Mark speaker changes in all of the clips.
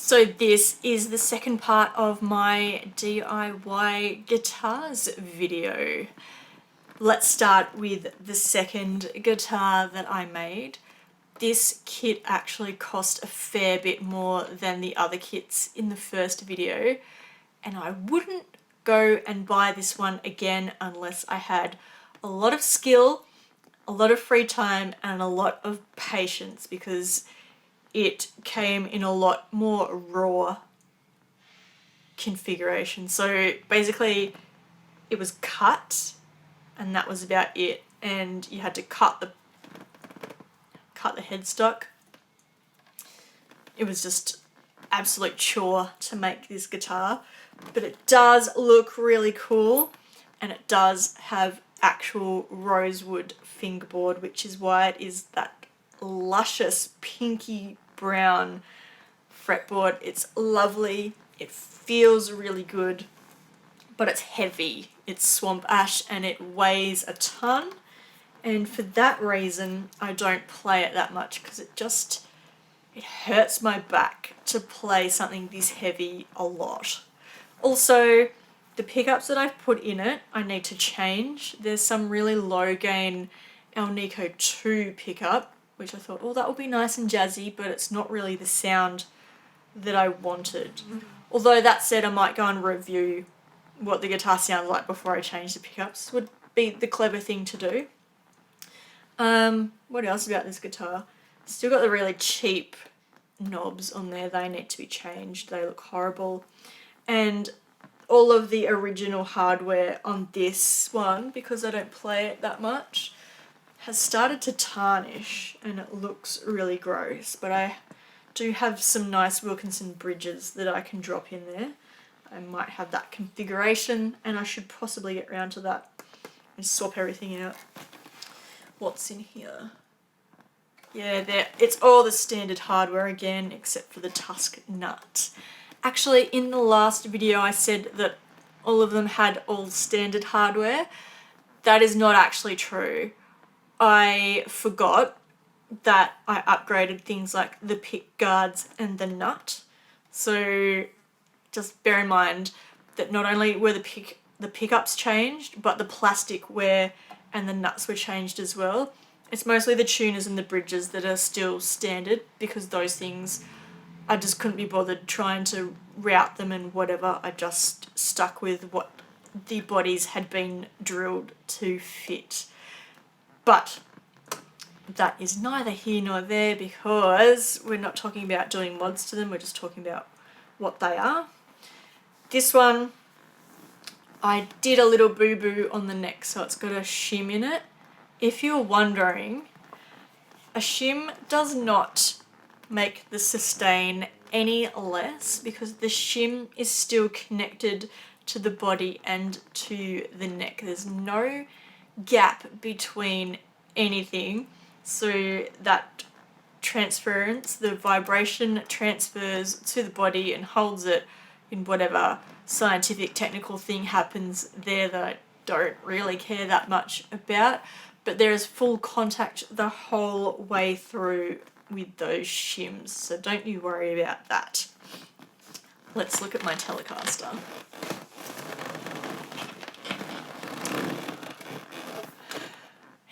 Speaker 1: So this is the second part of my DIY guitars video. Let's start with the second guitar that I made. This kit actually cost a fair bit more than the other kits in the first video, and I wouldn't go and buy this one again unless I had a lot of skill, a lot of free time, and a lot of patience, because it came in a lot more raw configuration. So basically it was cut and that was about it, and you had to cut the headstock. It was just absolute chore to make this guitar, but it does look really cool, and it does have actual rosewood fingerboard, which is why it is that luscious pinky brown fretboard. It's lovely, it feels really good, but it's heavy. It's swamp ash and it weighs a ton, and for that reason I don't play it that much, because it hurts my back to play something this heavy a lot. Also, the pickups that I've put in it I need to change. There's some really low gain Alnico 2 pickup, which I thought, oh, that will be nice and jazzy, but it's not really the sound that I wanted. Although that said, I might go and review what the guitar sounds like before I change the pickups. Would be the clever thing to do. What else about this guitar? Still got the really cheap knobs on there. They need to be changed. They look horrible. And all of the original hardware on this one, because I don't play it that much, has started to tarnish and it looks really gross, but I do have some nice Wilkinson bridges that I can drop in there. I might have that configuration, and I should possibly get around to that and swap everything out. What's in here? Yeah, it's all the standard hardware again, except for the Tusk nut. Actually, in the last video I said that all of them had all standard hardware. That is not actually true. I forgot that I upgraded things like the pick guards and the nut. So just bear in mind that not only were the pickups changed, but the plastic wear and the nuts were changed as well. It's mostly the tuners and the bridges that are still standard, because those things I just couldn't be bothered trying to route them and whatever. I just stuck with what the bodies had been drilled to fit. But that is neither here nor there, because we're not talking about doing mods to them, we're just talking about what they are. This one, I did a little boo-boo on the neck, so it's got a shim in it. If you're wondering, a shim does not make the sustain any less, because the shim is still connected to the body and to the neck. There's no gap between anything, so that transference, the vibration transfers to the body and holds it in whatever scientific technical thing happens there that I don't really care that much about, but there is full contact the whole way through with those shims, so don't you worry about that. Let's look at my Telecaster.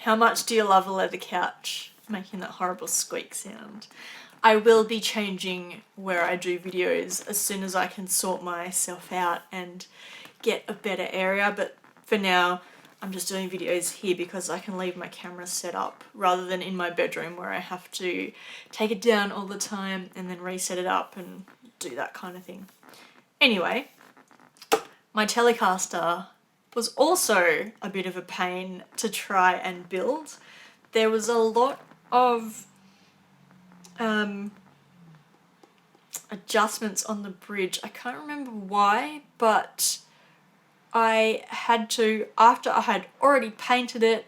Speaker 1: How much do you love a leather couch making that horrible squeak sound? I will be changing where I do videos as soon as I can sort myself out and get a better area, but for now I'm just doing videos here because I can leave my camera set up rather than in my bedroom where I have to take it down all the time and then reset it up and do that kind of thing. Anyway, my Telecaster was also a bit of a pain to try and build. There was a lot of adjustments on the bridge. I can't remember why, but I had to, after I had already painted it,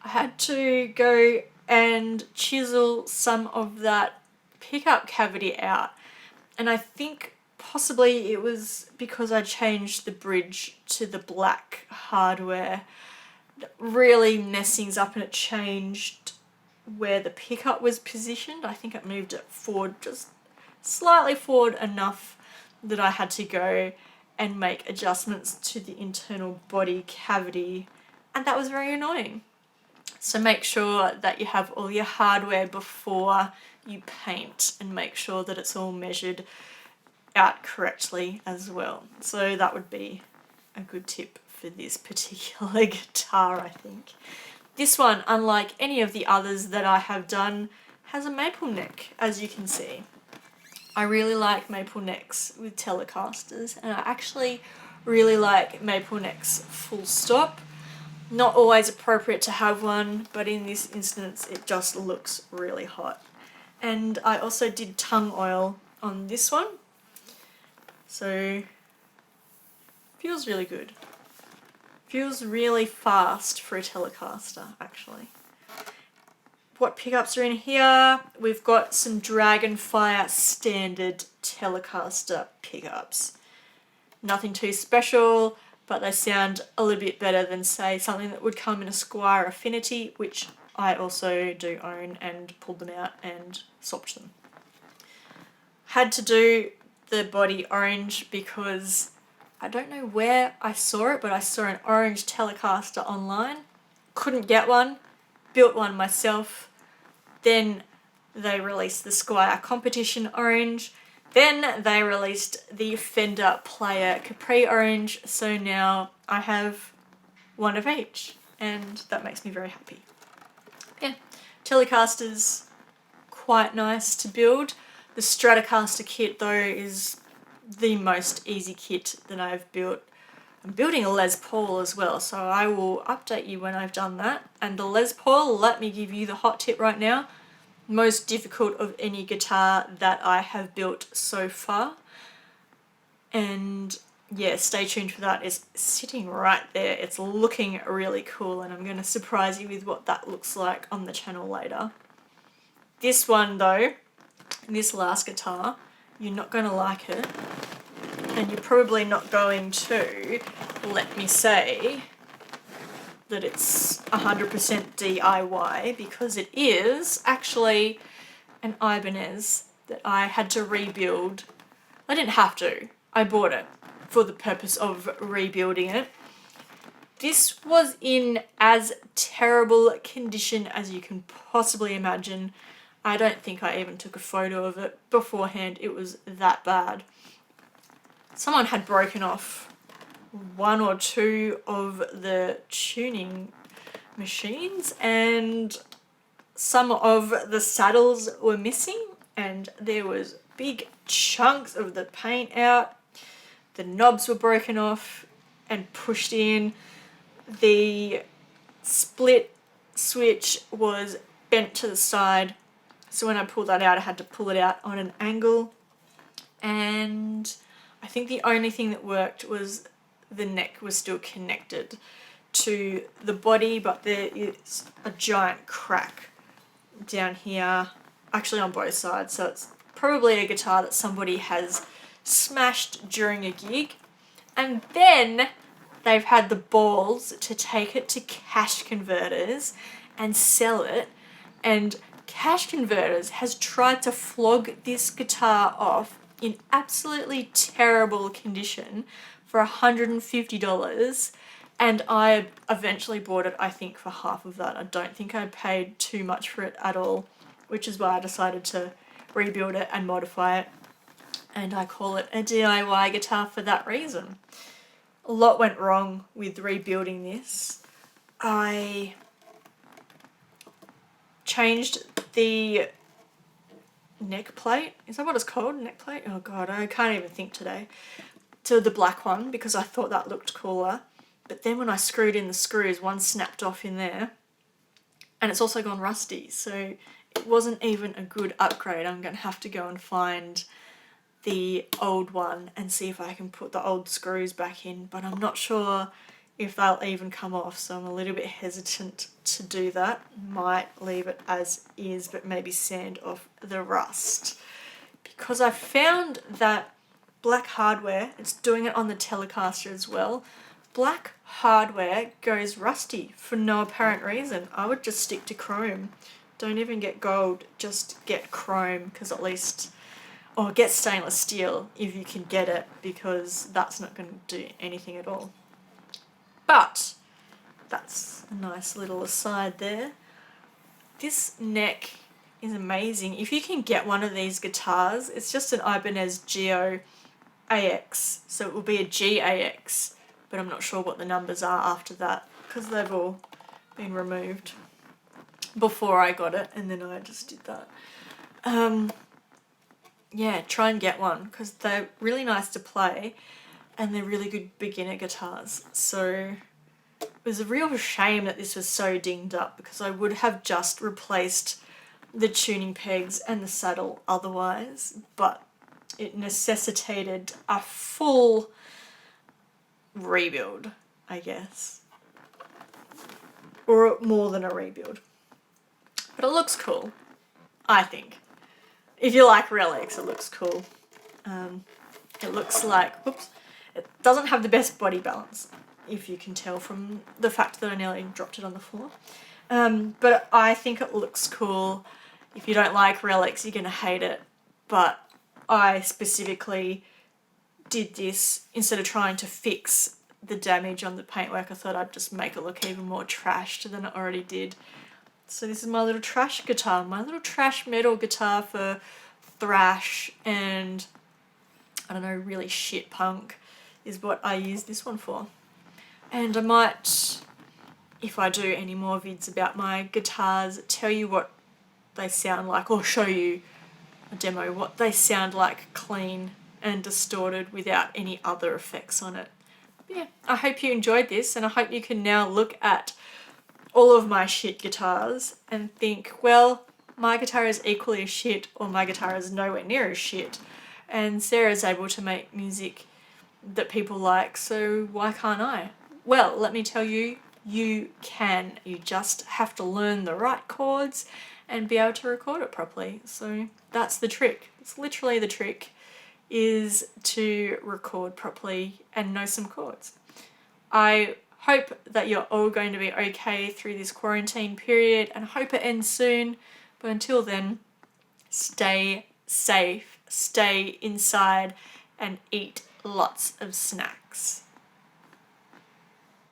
Speaker 1: I had to go and chisel some of that pickup cavity out. And I think possibly it was because I changed the bridge to the black hardware, really messed things up, and it changed where the pickup was positioned. I think it moved it forward just slightly forward enough that I had to go and make adjustments to the internal body cavity, and that was very annoying. So make sure that you have all your hardware before you paint, and make sure that it's all measured out correctly as well. So that would be a good tip for this particular guitar, I think. This one, unlike any of the others that I have done, has a maple neck, as you can see. I really like maple necks with Telecasters, and I actually really like maple necks full stop. Not always appropriate to have one, but in this instance it just looks really hot. And I also did tongue oil on this one, so feels really good. Feels really fast for a Telecaster, actually. What pickups are in here? We've got some Dragonfire standard Telecaster pickups. Nothing too special, but they sound a little bit better than, say, something that would come in a Squire Affinity, which I also do own, and pulled them out and swapped them. Had to do the body orange because I don't know where I saw it, but I saw an orange Telecaster online. Couldn't get one, built one myself. Then they released the Squire Competition orange. Then they released the Fender Player Capri orange. So now I have one of each, and that makes me very happy. Yeah, Telecasters, quite nice to build. The Stratocaster kit though is the most easy kit that I've built. I'm building a Les Paul as well, so I will update you when I've done that. And the Les Paul, let me give you the hot tip right now, most difficult of any guitar that I have built so far. And yeah, stay tuned for that. It's sitting right there. It's looking really cool, and I'm going to surprise you with what that looks like on the channel later. This one though, this last guitar, you're not going to like it, and you're probably not going to let me say that it's 100% DIY, because it is actually an Ibanez that I had to rebuild. I didn't have to. I bought it for the purpose of rebuilding it. This was in as terrible condition as you can possibly imagine. I don't think I even took a photo of it beforehand. It was that bad. Someone had broken off one or two of the tuning machines, and some of the saddles were missing, and there was big chunks of the paint out. The knobs were broken off and pushed in. The split switch was bent to the side, so when I pulled that out I had to pull it out on an angle, and I think the only thing that worked was the neck was still connected to the body, but there is a giant crack down here, actually on both sides, so it's probably a guitar that somebody has smashed during a gig, and then they've had the balls to take it to Cash Converters and sell it, and Cash Converters has tried to flog this guitar off in absolutely terrible condition for $150, and I eventually bought it, I think, for half of that. I don't think I paid too much for it at all, which is why I decided to rebuild it and modify it, and I call it a DIY guitar for that reason. A lot went wrong with rebuilding this. I changed the neck plate, is that what it's called? Neck plate? Oh god, I can't even think today. To the black one, because I thought that looked cooler. But then when I screwed in the screws, one snapped off in there, and it's also gone rusty, so it wasn't even a good upgrade. I'm going to have to go and find the old one and see if I can put the old screws back in, but I'm not sure if they'll even come off, so I'm a little bit hesitant to do that. Might leave it as is, but maybe sand off the rust, because I found that black hardware, it's doing it on the Telecaster as well, black hardware goes rusty for no apparent reason. I would just stick to chrome. Don't even get gold, just get chrome, because at least Or get stainless steel if you can get it, because that's not going to do anything at all. But that's a nice little aside there. This neck is amazing. If you can get one of these guitars, it's just an Ibanez Geo AX, so it will be a GAX, but I'm not sure what the numbers are after that because they've all been removed before I got it, and then I just did that. Yeah, try and get one because they're really nice to play and they're really good beginner guitars. So it was a real shame that this was so dinged up, because I would have just replaced the tuning pegs and the saddle otherwise, but it necessitated a full rebuild, I guess. Or more than a rebuild. But it looks cool, I think. If you like relics, it looks cool. It looks like, whoops, it doesn't have the best body balance, if you can tell from the fact that I nearly dropped it on the floor. But I think it looks cool. If you don't like relics, you're going to hate it. But I specifically did this instead of trying to fix the damage on the paintwork. I thought I'd just make it look even more trashed than it already did. So this is my little trash guitar, my little trash metal guitar for thrash and, I don't know, really shit punk is what I use this one for. And I might, if I do any more vids about my guitars, tell you what they sound like, or show you a demo what they sound like clean and distorted without any other effects on it. But yeah, I hope you enjoyed this, and I hope you can now look at all of my shit guitars and think, well, my guitar is equally as shit, or my guitar is nowhere near as shit, and Sarah's able to make music that people like, so why can't I? Well, let me tell you, you can. You just have to learn the right chords and be able to record it properly. So that's the trick. It's literally the trick, is to record properly and know some chords. I hope that you're all going to be okay through this quarantine period, and hope it ends soon. But until then, stay safe, stay inside, and eat lots of snacks.